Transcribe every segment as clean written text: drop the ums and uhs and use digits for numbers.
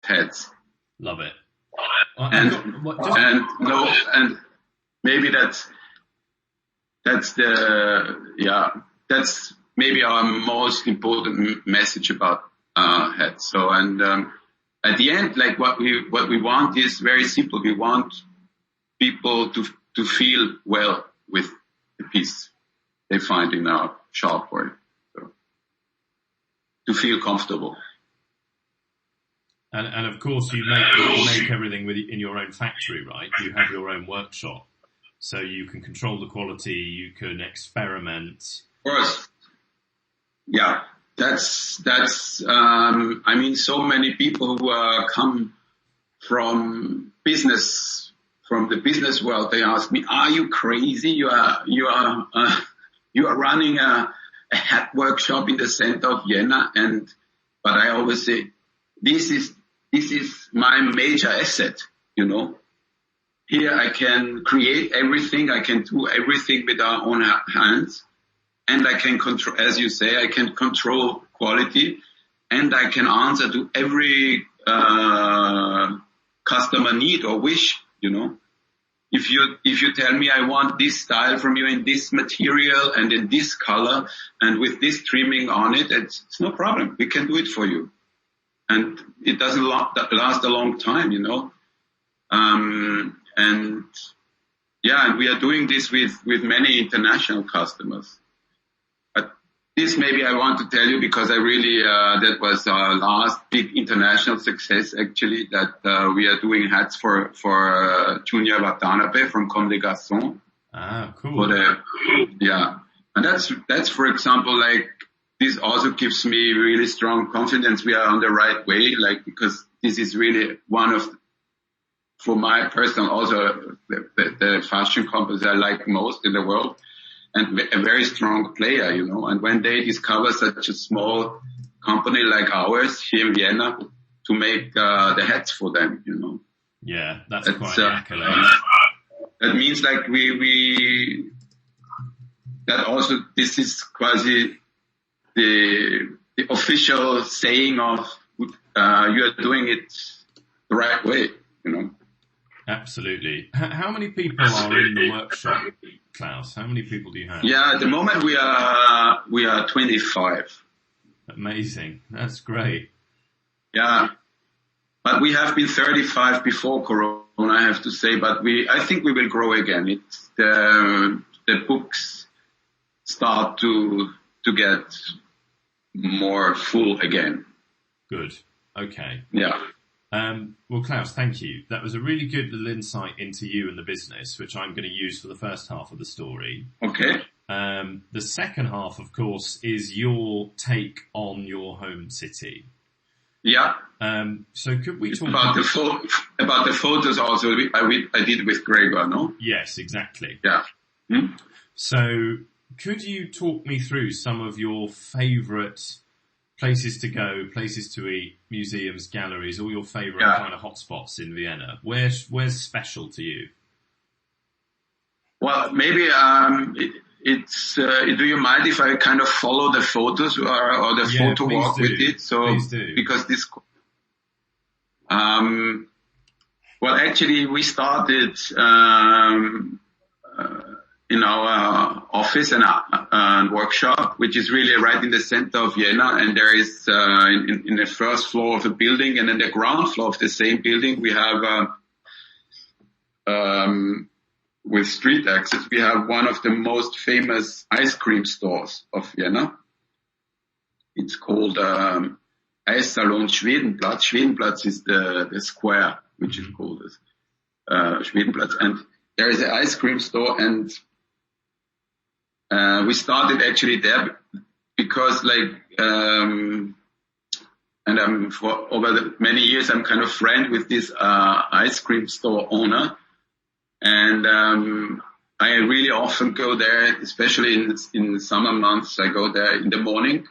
heads. Love it. And maybe that's maybe our most important message about heads. So, and at the end, like what we want is very simple. We want people to feel well with the piece they find in our shop, or so, to feel comfortable. And of course, you make everything in your own factory, right? You have your own workshop, so you can control the quality. You can experiment. Of course, yeah. That's. I mean, so many people who come from the business world. They ask me, "Are you crazy? You are running a hat workshop in the center of Vienna?" But I always say, this is my major asset, you know. Here I can create everything, I can do everything with our own hands, and I can control, as you say, I can control quality, and I can answer to every customer need or wish, you know. If you tell me I want this style from you in this material and in this color and with this trimming on it, it's no problem. We can do it for you. And it doesn't last a long time, you know. And we are doing this with many international customers. But this maybe I want to tell you because I really, that was our last big international success actually, that we are doing hats for Junior Watanabe from Comme des Garçons. Ah, cool. And that's for example, like, this also gives me really strong confidence we are on the right way, like, because this is really one of, for my personal, also the fashion companies I like most in the world, and a very strong player, you know. And when they discover such a small company like ours here in Vienna to make the hats for them, you know. Yeah, that's quite an accolade. That means like that also, this is quasi the official saying of you are doing it the right way, you know. Absolutely. How many people are in the workshop, Klaus? How many people do you have? Yeah, at the moment we are 25. Amazing. That's great. Yeah, but we have been 35 before Corona, I have to say. But I think we will grow again. It's the books start to get more full again. Good. Okay. Yeah. Well, Klaus, thank you. That was a really good little insight into you and the business, which I'm going to use for the first half of the story. Okay. The second half, of course, is your take on your home city. Yeah. So could we talk about the photos also I did with Gregor, no? Yes, exactly. Yeah. Hmm? So could you talk me through some of your favourite places to go, places to eat, museums, galleries, all your favourite kind of hotspots in Vienna? Where's special to you? Well, maybe do you mind if I kind of follow the photos or the photo walk with it? So please do. Because this well, actually we started in our office and workshop, which is really right in the center of Vienna. And there is, in the first floor of the building and in the ground floor of the same building, we have, with street access, we have one of the most famous ice cream stores of Vienna. It's called, Eissalon Schwedenplatz. Schwedenplatz is the square, which is called this, Schwedenplatz. And there is an ice cream store, and we started actually there because, like, and for over many years I'm kind of friend with this ice cream store owner, and I really often go there, especially in the summer months. I go there in the morning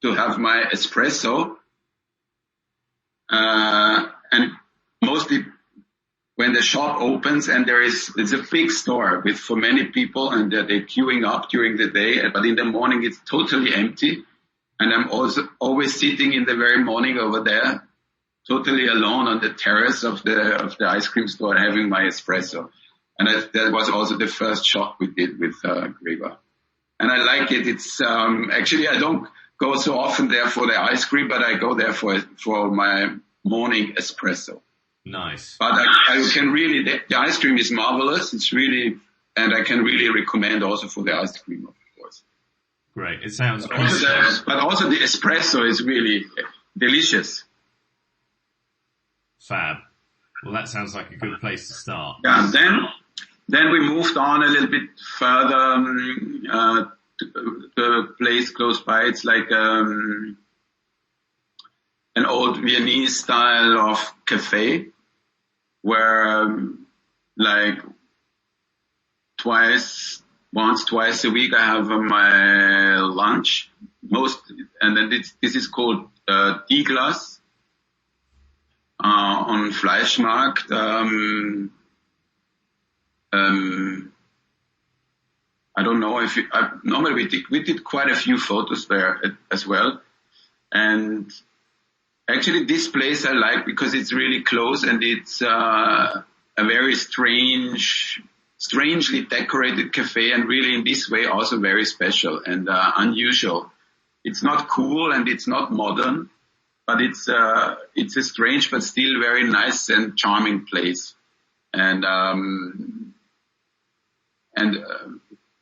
to have my espresso, and mostly when the shop opens and it's a big store for many people, and they're queuing up during the day, but in the morning it's totally empty. And I'm also always sitting in the very morning over there totally alone on the terrace of the ice cream store having my espresso. And that was also the first shot we did with Greba. And I like it. It's actually I don't go so often there for the ice cream, but I go there for my morning espresso. Nice. But I can really, the ice cream is marvelous. It's really, and I can really recommend also for the ice cream, of course. Great. It sounds but also the espresso is really delicious. Fab. Well, that sounds like a good place to start. Yeah. Then we moved on a little bit further to a place close by. It's like an old Viennese style of cafe where like once, twice a week I have my lunch. And then this is called Diglas on Fleischmarkt. I don't know if normally we did quite a few photos there as well. And actually this place I like because it's really close and it's a very strangely decorated cafe, and really in this way also very special and unusual. It's not cool and it's not modern, but it's a strange but still very nice and charming place. And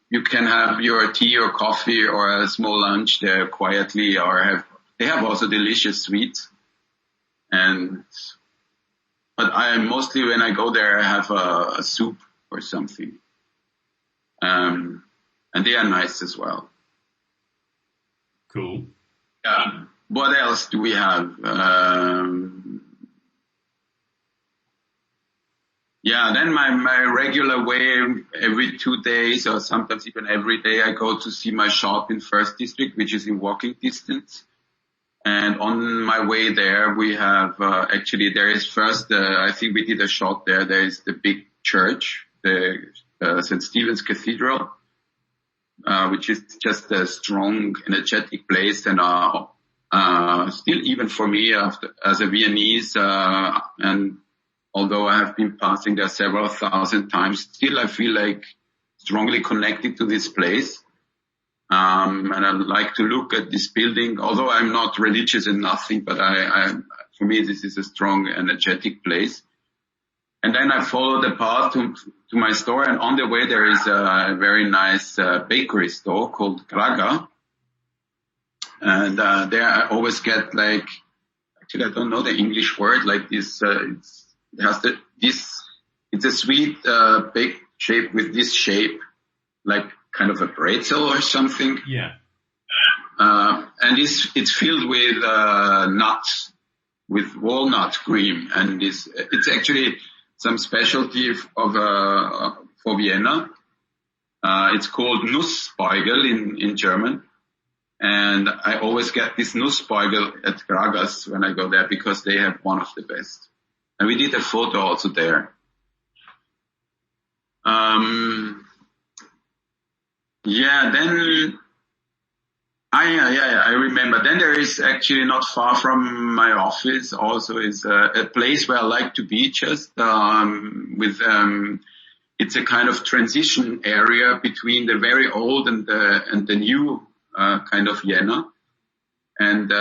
you can have your tea or coffee or a small lunch there quietly, they have also delicious sweets. But I mostly when I go there I have a soup or something. And they are nice as well. Cool. What else do we have? Then my regular way, every 2 days or sometimes even every day, I go to see my shop in First District, which is in walking distance. And on my way there, we have, actually there is first, I think we did a shot there. There is the big church, the St. Stephen's Cathedral, which is just a strong, energetic place. And still even for me, as a Viennese, and although I have been passing there several thousand times, still I feel like strongly connected to this place. And I like to look at this building, although I'm not religious and nothing, but for me, this is a strong, energetic place. And then I follow the path to my store, and on the way there is a very nice bakery store called Graga. And there I always get actually I don't know the English word, like this, it's a sweet baked shape with this shape, like kind of a pretzel or something. Yeah. And it's filled with nuts, with walnut cream, and it's actually some specialty for Vienna. It's called Nussbeugel in German. And I always get this Nussbeugel at Graga's when I go there because they have one of the best. And we did a photo also there. I remember. Then there is actually not far from my office also is a place where I like to be just, it's a kind of transition area between the very old and the new, kind of Vienna. And,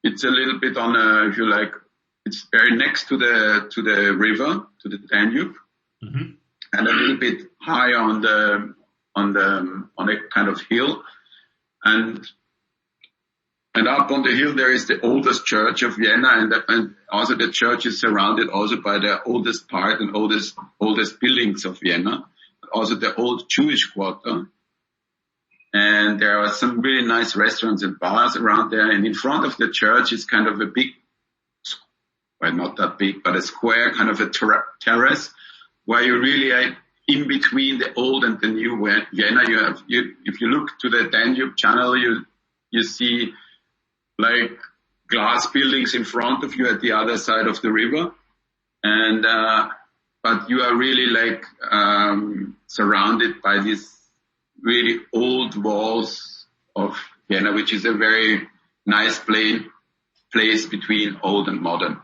it's a little bit if you like, it's very next to the river, to the Danube, mm-hmm. and a little bit high on a kind of hill, and up on the hill there is the oldest church of Vienna, and also the church is surrounded also by the oldest part and oldest buildings of Vienna, also the old Jewish quarter. And there are some really nice restaurants and bars around there, and in front of the church is kind of a big, well, not that big, but a square kind of a terrace where you really in between the old and the new Vienna. If you look to the Danube channel, you see like glass buildings in front of you at the other side of the river. And, but you are really like, surrounded by these really old walls of Vienna, which is a very nice place between old and modern.